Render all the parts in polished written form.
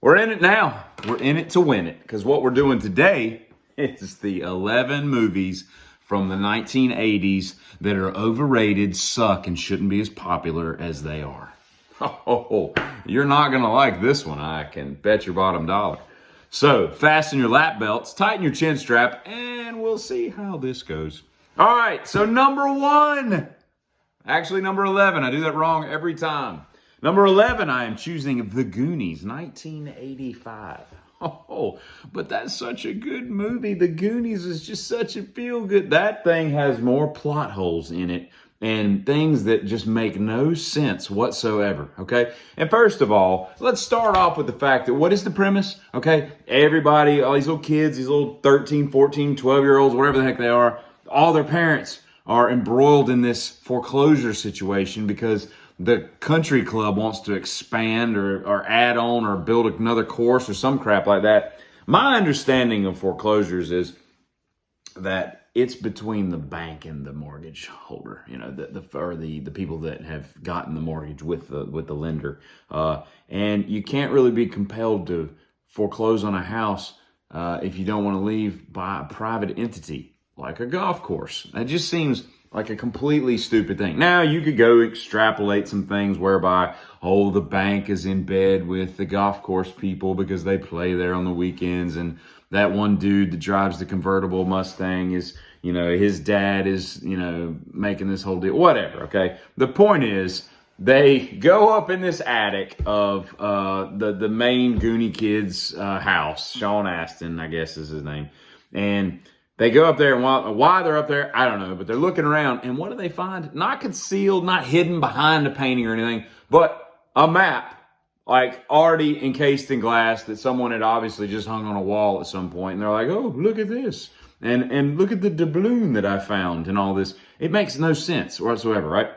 We're in it now. We're in it to win it. Because what we're doing today is the 11 movies from the 1980s that are overrated, suck, and shouldn't be as popular as they are. Oh, you're not going to like this one, I can bet your bottom dollar. So, fasten your lap belts, tighten your chin strap, and we'll see how this goes. All right, so number 1. Actually, number 11. I do that wrong every time. Number 11, I am choosing The Goonies, 1985. Oh, but that's such a good movie. The Goonies is just such a feel-good. That thing has more plot holes in it and things that just make no sense whatsoever, okay? And first of all, let's start off with the fact that what is the premise, okay? Everybody, all these little kids, these little 13, 14, 12-year-olds, whatever the heck they are, all their parents are embroiled in this foreclosure situation because the country club wants to expand or add on or build another course or some crap like that. My understanding of foreclosures is that it's between the bank and the mortgage holder, you know, the people that have gotten the mortgage with the lender. And you can't really be compelled to foreclose on a house if you don't want to leave by a private entity like a golf course. That just seems like a completely stupid thing. Now, you could go extrapolate some things whereby, the bank is in bed with the golf course people because they play there on the weekends. And that one dude that drives the convertible Mustang is, his dad is, making this whole deal. Whatever, okay? The point is, they go up in this attic of the main Goonie kid's house. Sean Astin, I guess is his name. And they go up there, and why they're up there, I don't know, but they're looking around, and what do they find? Not concealed, not hidden behind a painting or anything, but a map, like already encased in glass that someone had obviously just hung on a wall at some point, and they're like, oh, look at this, and look at the doubloon that I found and all this. It makes no sense whatsoever, right?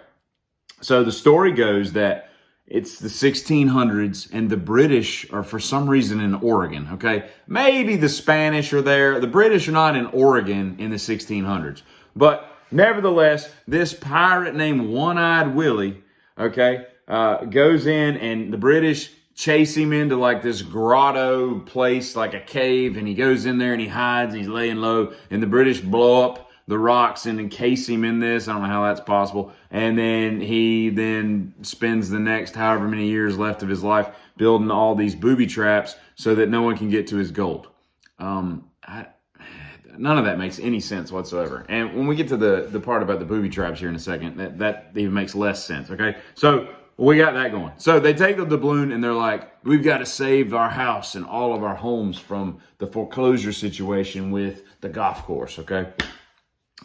So the story goes that it's the 1600s, and the British are for some reason in Oregon, okay? Maybe the Spanish are there. The British are not in Oregon in the 1600s. But nevertheless, this pirate named One-Eyed Willie, okay, goes in, and the British chase him into like this grotto place, like a cave, and he goes in there and he hides, and he's laying low, and the British blow up the rocks and encase him in this. I don't know how that's possible. And then he spends the next however many years left of his life building all these booby traps so that no one can get to his gold. None of that makes any sense whatsoever. And when we get to the part about the booby traps here in a second, that even makes less sense, okay? So we got that going. So they take the doubloon and they're like, we've got to save our house and all of our homes from the foreclosure situation with the golf course, okay?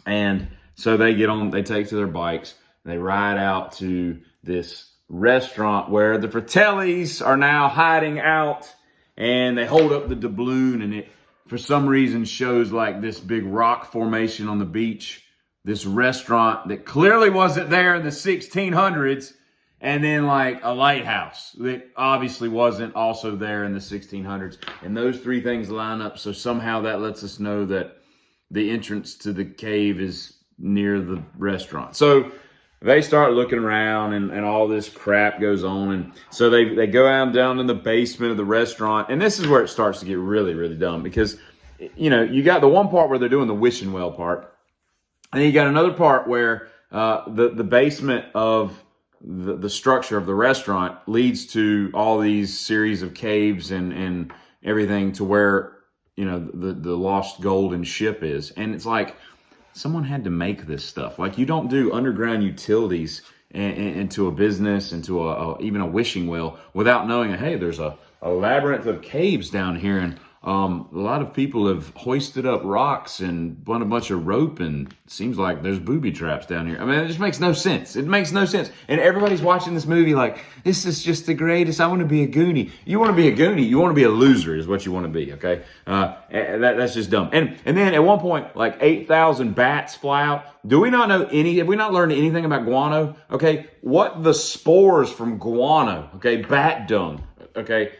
And so they take to their bikes, they ride out to this restaurant where the Fratellis are now hiding out, and they hold up the doubloon, and it, for some reason, shows like this big rock formation on the beach, this restaurant that clearly wasn't there in the 1600s, and then like a lighthouse that obviously wasn't also there in the 1600s. And those three things line up, so somehow that lets us know that the entrance to the cave is near the restaurant. So they start looking around, and all this crap goes on. And so they go out down in the basement of the restaurant. And this is where it starts to get really, really dumb because, you got the one part where they're doing the wishing well part. And then you got another part where the basement of the structure of the restaurant leads to all these series of caves and everything to where the lost golden ship is. And it's like someone had to make this stuff. Like, you don't do underground utilities into a business, into even a wishing well without knowing, hey, there's a labyrinth of caves down here, and a lot of people have hoisted up rocks and run a bunch of rope, and it seems like there's booby traps down here. I mean, it just makes no sense. It makes no sense. And everybody's watching this movie like, this is just the greatest. I want to be a Goonie. You want to be a Goonie. You want to be a loser is what you want to be, okay? That's just dumb. And then at one point, like 8,000 bats fly out. Have we not learned anything about guano? Okay, what the spores from guano, okay, bat dung, okay,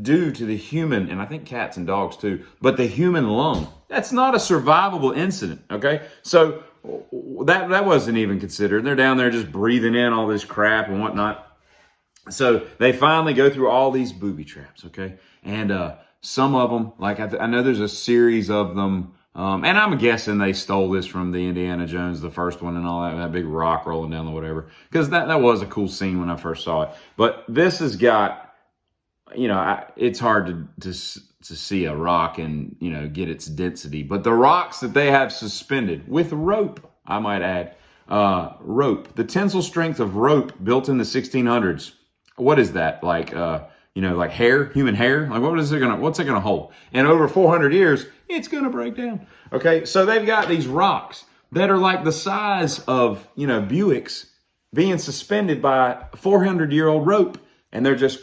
due to the human, and I think cats and dogs too, but the human lung. That's not a survivable incident, okay? So that wasn't even considered. They're down there just breathing in all this crap and whatnot. So they finally go through all these booby traps, okay? And some of them, like I know there's a series of them, and I'm guessing they stole this from the Indiana Jones, the first one, and all that big rock rolling down the whatever, because that was a cool scene when I first saw it. But this has got, it's hard to see a rock and get its density, but the rocks that they have suspended with rope, I might add, rope, the tensile strength of rope built in the 1600s. What is that? Like, like hair, human hair? Like, what's it gonna hold? And over 400 years, it's gonna break down. Okay, so they've got these rocks that are like the size of, Buicks being suspended by a 400-year-old rope. And they're just,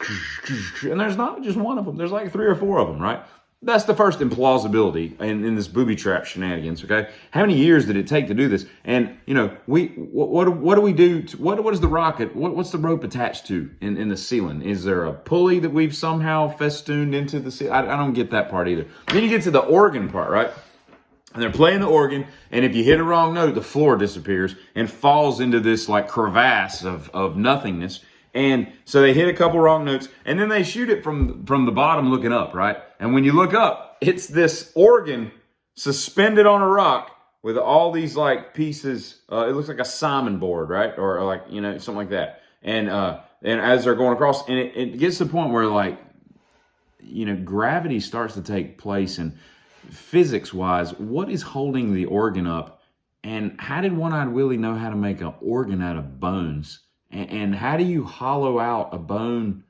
and there's not just one of them. There's like 3 or 4 of them, right? That's the first implausibility in this booby trap shenanigans, okay? How many years did it take to do this? And, what do we do? What is the rocket? What's the rope attached to in the ceiling? Is there a pulley that we've somehow festooned into the ceiling? I don't get that part either. Then you get to the organ part, right? And they're playing the organ, and if you hit a wrong note, the floor disappears and falls into this like crevasse of nothingness. And so they hit a couple wrong notes, and then they shoot it from the bottom looking up, right? And when you look up, it's this organ suspended on a rock with all these like pieces. It looks like a Simon board, right? Or like, something like that. And as they're going across, and it gets to the point where like, gravity starts to take place, and physics-wise, what is holding the organ up? And how did One-Eyed Willie know how to make an organ out of bones? And how do you hollow out a bone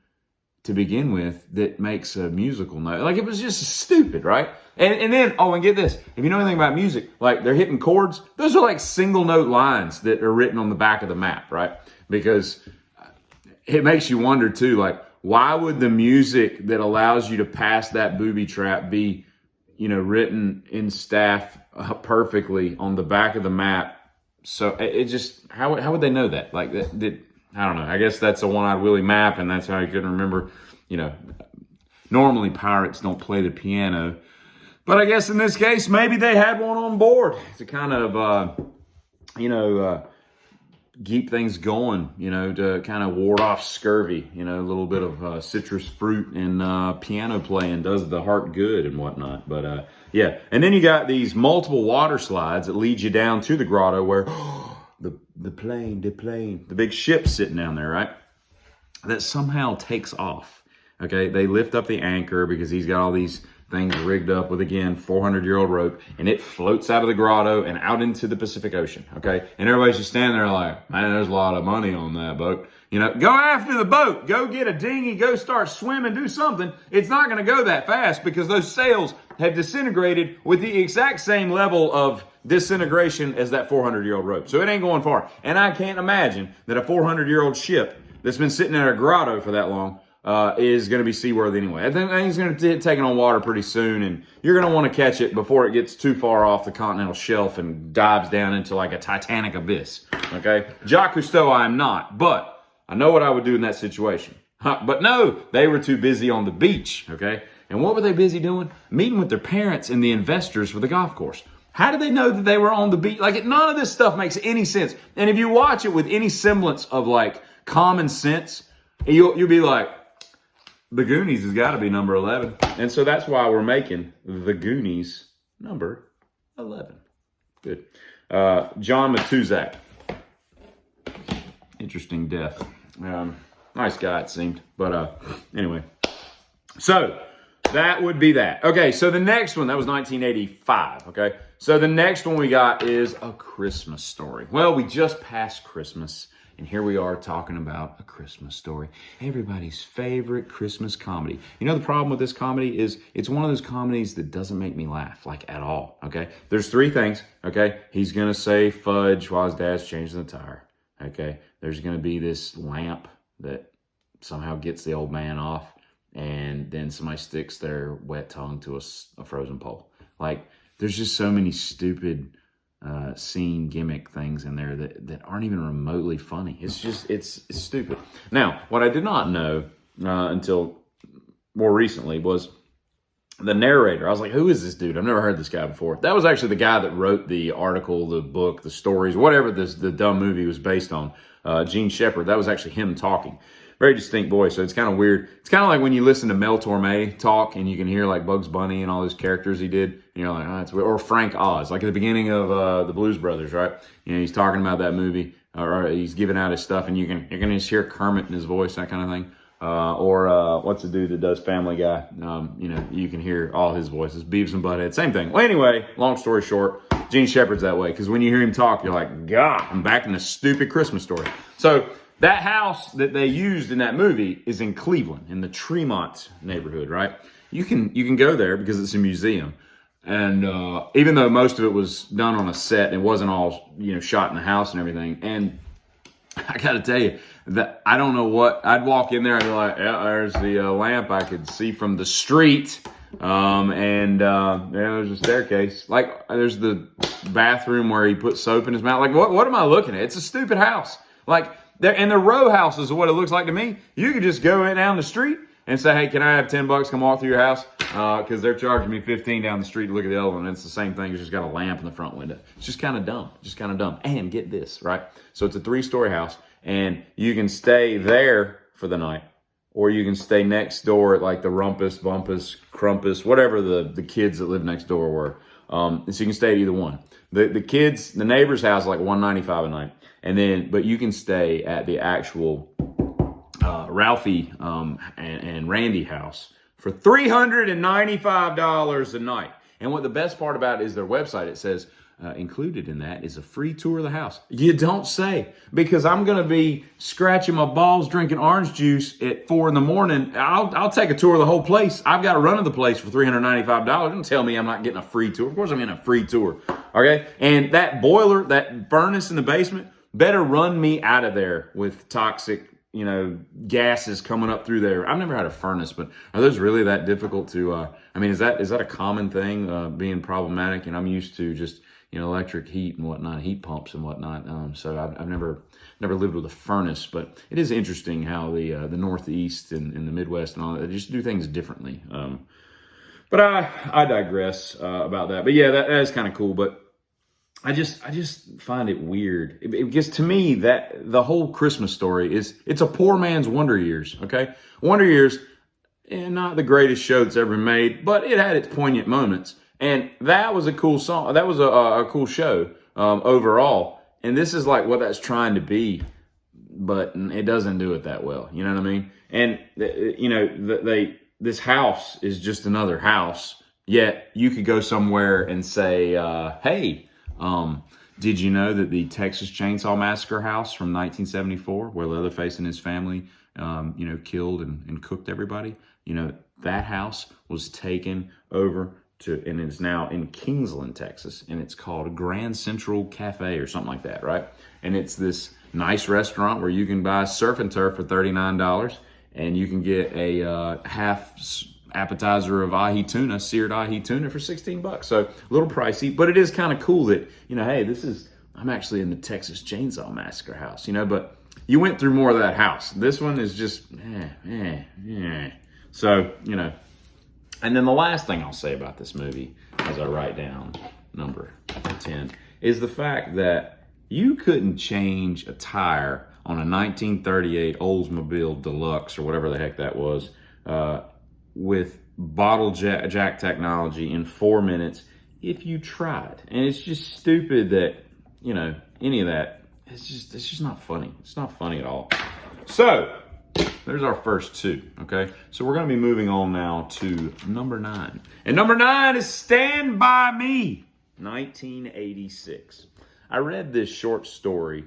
to begin with that makes a musical note? Like, it was just stupid, right? And then, and get this. If you know anything about music, like they're hitting chords, those are like single note lines that are written on the back of the map, right? Because it makes you wonder too, like, why would the music that allows you to pass that booby trap be, written in staff perfectly on the back of the map? So it just, how would they know that? Like that I don't know. I guess that's a One-Eyed Willie map, and that's how you couldn't remember. Normally pirates don't play the piano, but I guess in this case, maybe they had one on board to kind of, keep things going, to kind of ward off scurvy. A little bit of citrus fruit and piano playing does the heart good and whatnot. But yeah, and then you got these multiple water slides that lead you down to the grotto where the big ship sitting down there, right? That somehow takes off. Okay, they lift up the anchor because he's got all these things rigged up with, again, 400-year-old rope, and it floats out of the grotto and out into the Pacific Ocean, okay? And everybody's just standing there like, man, there's a lot of money on that boat. Go after the boat. Go get a dinghy. Go start swimming. Do something. It's not going to go that fast because those sails have disintegrated with the exact same level of disintegration as that 400-year-old rope. So it ain't going far. And I can't imagine that a 400-year-old ship that's been sitting in a grotto for that long is going to be seaworthy anyway. I think it's going to take it on water pretty soon, and you're going to want to catch it before it gets too far off the continental shelf and dives down into like a Titanic abyss. Okay? Jacques Cousteau, I am not, but I know what I would do in that situation. But no, they were too busy on the beach. Okay? And what were they busy doing? Meeting with their parents and the investors for the golf course. How did they know that they were on the beach? Like, none of this stuff makes any sense. And if you watch it with any semblance of like common sense, you'll be like, the Goonies has got to be number 11. And so that's why we're making the Goonies number 11. Good. John Matuzak. Interesting death. Nice guy, it seemed. But anyway. So that would be that. Okay, so the next one, that was 1985. Okay. So the next one we got is A Christmas Story. Well, we just passed Christmas. And here we are talking about A Christmas Story, everybody's favorite Christmas comedy. The problem with this comedy is it's one of those comedies that doesn't make me laugh, like, at all, okay? There's 3 things, okay? He's going to say fudge while his dad's changing the tire, okay? There's going to be this lamp that somehow gets the old man off, and then somebody sticks their wet tongue to a frozen pole. Like, there's just so many stupid scene gimmick things in there that aren't even remotely funny. It's stupid. Now, what I did not know until more recently was the narrator. I was like, who is this dude? I've never heard this guy before. That was actually the guy that wrote the article, the book, the stories, whatever the dumb movie was based on. Gene Shepard. That was actually him talking. very distinct voice. So it's kind of weird. It's kind of like when you listen to Mel Torme talk and you can hear like Bugs Bunny and all those characters he did. And you're like, oh, that's weird. Or Frank Oz, like at the beginning of the Blues Brothers, right? He's talking about that movie, or he's giving out his stuff, and you're gonna just hear Kermit in his voice, that kind of thing. Or what's the dude that does Family Guy? You can hear all his voices. Beavis and Butthead, same thing. Well, anyway, long story short, Gene Shepard's that way, because when you hear him talk, you're like, God, I'm back in a stupid Christmas Story. So that house that they used in that movie is in Cleveland, in the Tremont neighborhood, right? You can go there because it's a museum. And even though most of it was done on a set, it wasn't all shot in the house and everything. And I got to tell you that I don't know what I'd walk in there. I'd be like, yeah, there's the lamp I could see from the street. There's a staircase. Like, there's the bathroom where he put soap in his mouth. Like, what am I looking at? It's a stupid house. Like, the row houses is what it looks like to me. You could just go in down the street and say, hey, can I have $10 come walk through your house? Because they're charging me $15 down the street to look at the other one. And it's the same thing. It's just got a lamp in the front window. It's just kind of dumb. And get this, right? So it's a 3-story house, and you can stay there for the night, or you can stay next door at like the Rumpus, Bumpus, Crumpus, whatever the kids that live next door were. So you can stay at either one. The neighbor's house is like $195 a night. But you can stay at the actual Ralphie and Randy house for $395 a night. And what the best part about it is their website. It says included in that is a free tour of the house. You don't say, because I'm going to be scratching my balls drinking orange juice at 4 a.m. I'll take a tour of the whole place. I've got to run to the place for $395. Don't tell me I'm not getting a free tour. Of course I'm getting a free tour. Okay. And that boiler, that furnace in the basement, better run me out of there with toxic, gases coming up through there. I've never had a furnace, but are those really that difficult to, is that a common thing, being problematic? And I'm used to just, electric heat and whatnot, heat pumps and whatnot. So I've never lived with a furnace, but it is interesting how the Northeast and the Midwest and all that, they just do things differently. But I digress, about that. But yeah, that is kind of cool. But I just find it weird, because to me that the whole Christmas Story it's a poor man's Wonder Years. Okay, Wonder Years, not the greatest show that's ever been made, but it had its poignant moments, and that was a cool song. That was a cool show overall. And this is like what that's trying to be, but it doesn't do it that well. You know what I mean? And this house is just another house. Yet you could go somewhere and say, hey. Did you know that the Texas Chainsaw Massacre house from 1974, where Leatherface and his family, killed and cooked everybody, that house was taken over and it's now in Kingsland, Texas, and it's called Grand Central Cafe or something like that, right? And it's this nice restaurant where you can buy surf and turf for $39, and you can get a half appetizer of seared ahi tuna for $16. So a little pricey, but it is kind of cool that, hey, I'm actually in the Texas Chainsaw Massacre house, but you went through more of that house. This one is just, So, and then the last thing I'll say about this movie, as I write down number 10, is the fact that you couldn't change a tire on a 1938 Oldsmobile Deluxe or whatever the heck that was, with bottle jack technology in 4 minutes if you tried. And it's just stupid that, any of that, it's just not funny. It's not funny at all. So there's our first two, okay? So we're going to be moving on now to number 9. And number 9 is Stand By Me, 1986. I read this short story,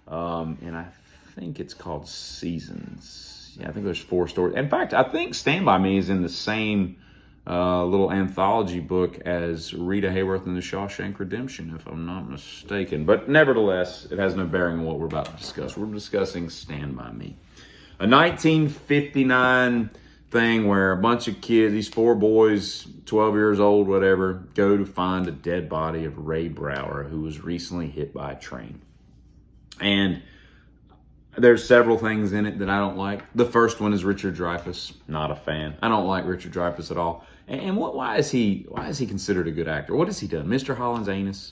and I think it's called Seasons. Yeah, I think there's 4 stories. In fact, I think Stand By Me is in the same little anthology book as Rita Hayworth and the Shawshank Redemption, if I'm not mistaken. But nevertheless, it has no bearing on what we're about to discuss. We're discussing Stand By Me. A 1959 thing where a bunch of kids, these 4 boys, 12 years old, whatever, go to find a dead body of Ray Brower, who was recently hit by a train. And there's several things in it that I don't like. The first one is Richard Dreyfuss. Not a fan. I don't like Richard Dreyfuss at all. And why is he considered a good actor? What has he done? Mr. Holland's Anus.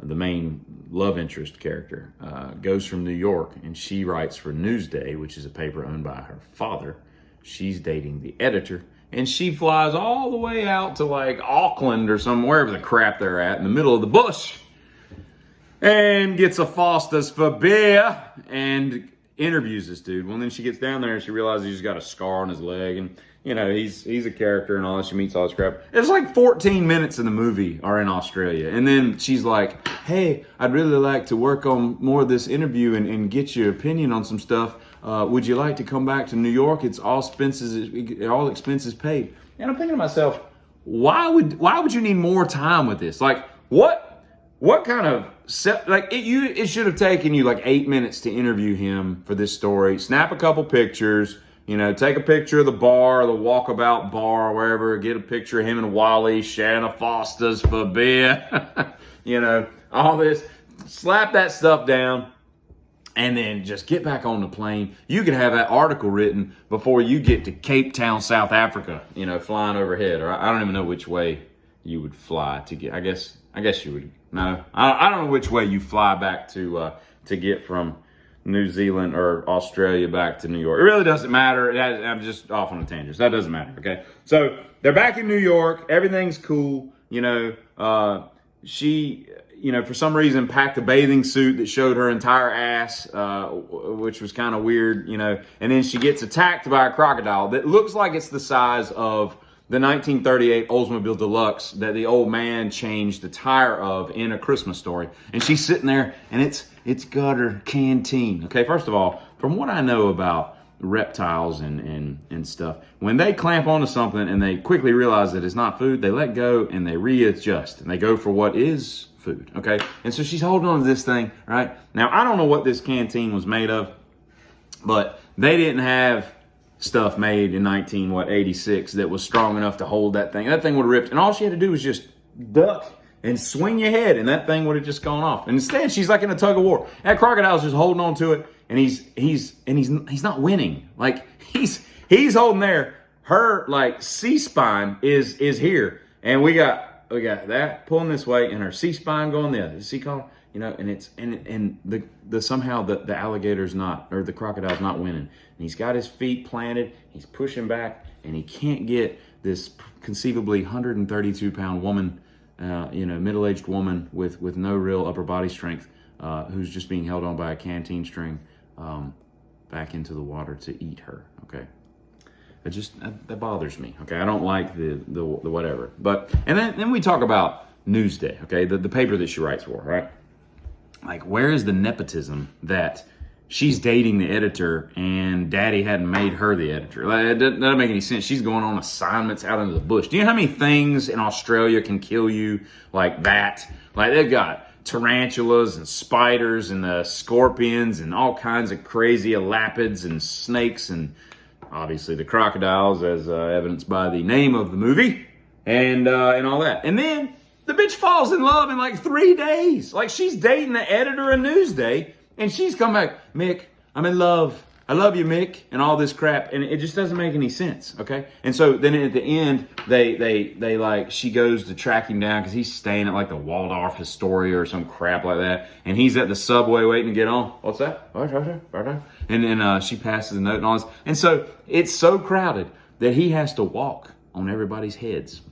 the main love interest character, goes from New York, and she writes for Newsday, which is a paper owned by her father. She's dating the editor, and she flies all the way out to like Auckland or somewhere, wherever the crap they're at, in the middle of the bush, and gets a Foster's for beer and interviews this dude. Well, then she gets down there and she realizes he's got a scar on his leg, and you know, he's a character and all that. She meets all this crap. It's like 14 minutes of the movie are in Australia. And then she's like, hey, I'd really like to work on more of this interview and get your opinion on some stuff. Would you like to come back to New York? It's all expenses paid. And I'm thinking to myself, why would you need more time with this? Like, what kind of it should have taken you like 8 minutes to interview him for this story. Snap a couple pictures. You know, take a picture of the bar, the walkabout bar, or wherever. Get a picture of him and Wally sharing a Foster's for beer. You know, all this. Slap that stuff down, and then just get back on the plane. You could have that article written before you get to Cape Town, South Africa. You know, flying overhead. Or I don't even know which way you would fly to get. I guess you would. No, I don't know which way you fly back to get from New Zealand or Australia back to New York. It really doesn't matter. I'm just off on a tangent. So that doesn't matter, okay? So they're back in New York. Everything's cool. You know, she, you know, for some reason packed a bathing suit that showed her entire ass, which was kind of weird, you know. And then she gets attacked by a crocodile that looks like it's the size of the 1938 Oldsmobile Deluxe that the old man changed the tire of in A Christmas Story. And she's sitting there, and it's got her canteen. Okay, first of all, from what I know about reptiles and stuff, when they clamp onto something and they quickly realize that it's not food, they let go and they readjust and they go for what is food. Okay, and so she's holding on to this thing, right? Now, I don't know what this canteen was made of, but they didn't have stuff made in 1986 that was strong enough to hold that thing. That thing would have ripped, and all she had to do was just duck and swing your head, and that thing would have just gone off. And instead, she's like in a tug of war. That crocodile's just holding on to it, and he's not winning. Like he's holding there. Her like C-spine is here, and we got that pulling this way, and her C-spine going the other. You see, collar, you know, and it's and the somehow the alligator's not, or the crocodile's not winning. And he's got his feet planted. He's pushing back, and he can't get this conceivably 132-pound woman. You know, middle-aged woman with no real upper body strength, who's just being held on by a canteen string, back into the water to eat her. Okay, that bothers me. Okay, I don't like the whatever. But and then we talk about Newsday. Okay, the paper that she writes for, right? Like, where is the nepotism that she's dating the editor and daddy hadn't made her the editor? Like, it doesn't make any sense. She's going on assignments out into the bush. Do you know how many things in Australia can kill you like that? Like, they've got tarantulas and spiders and scorpions and all kinds of crazy elapids and snakes and obviously the crocodiles, as evidenced by the name of the movie, and all that. And then the bitch falls in love in like 3 days. Like, she's dating the editor of Newsday, and she's come back, Mick, I'm in love. I love you, Mick, and all this crap. And it just doesn't make any sense, okay? And so then at the end, they like, she goes to track him down because he's staying at like the Waldorf Astoria or some crap like that. And he's at the subway waiting to get on. What's that? And then she passes a note and all this. And so it's so crowded that he has to walk on everybody's heads.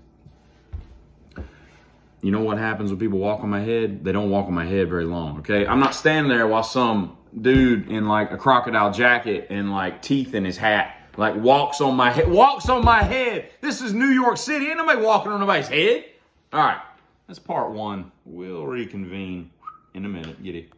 You know what happens when people walk on my head? They don't walk on my head very long, okay? I'm not standing there while some dude in like a crocodile jacket and like teeth in his hat like walks on my head. This is New York City. Ain't nobody walking on nobody's head. All right, that's part one. We'll reconvene in a minute. Get it.